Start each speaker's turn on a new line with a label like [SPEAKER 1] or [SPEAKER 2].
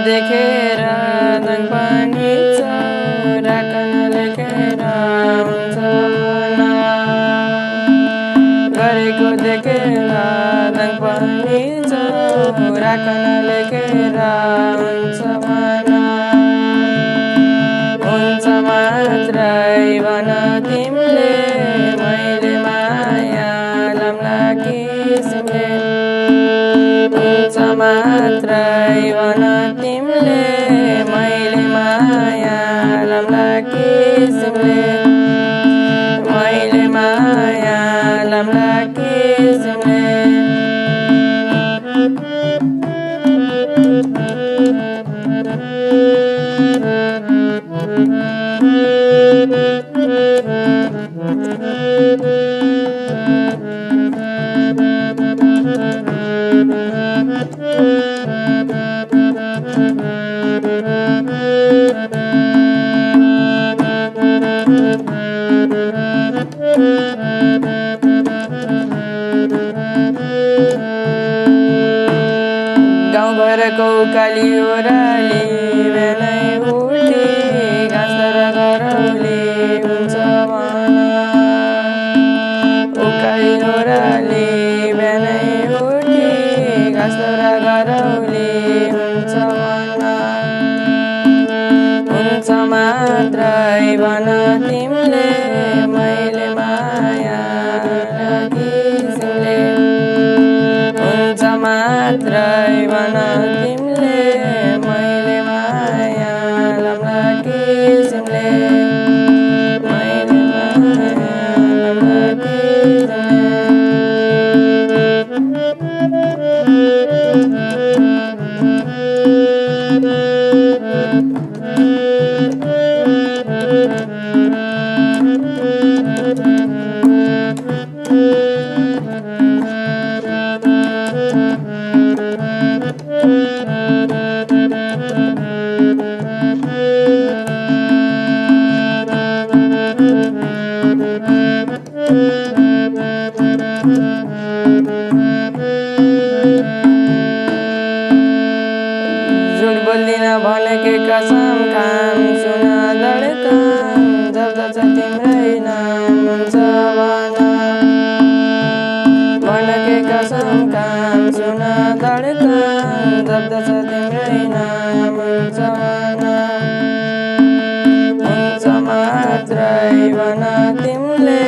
[SPEAKER 1] देखेर दङ पनि राखन लेखेर हुन्छ भन गरेको देखेर दङ पनि राखन लेखेर हुन्छ भन हुन्छ मात्रै भन तिमीले मैले माया लाम्ला किसिमले हुन्छ मात्रै भन तिमीले मैले माया लाम्ला किसिमले मैले माया लाम्ला किसिमले गाउँघरको उकाली ओह्राली बिहानै उठी घाँस र घरौली हुन्छ भन उकाली ओह्राली बिहानै उठी घाँस र घरौली हुन्छ भन हुन्छ मात्रै भन तिमीले मैले माया किसिमले हुन्छ मात्रै भन तिमीले मैले माया लाम्ला किसिमले मैले माया लाम्ला किसिमले झुट बोल्दिन भनेकै कसम खाम सुन धड्कन जप्दछ तिम्रै नाम हुन्छ भन भनेकै कसम खाम सुन धड्कन जप्दछ तिम्रै नाम हुन्छ भन हुन्छ मात्रै भन तिमीले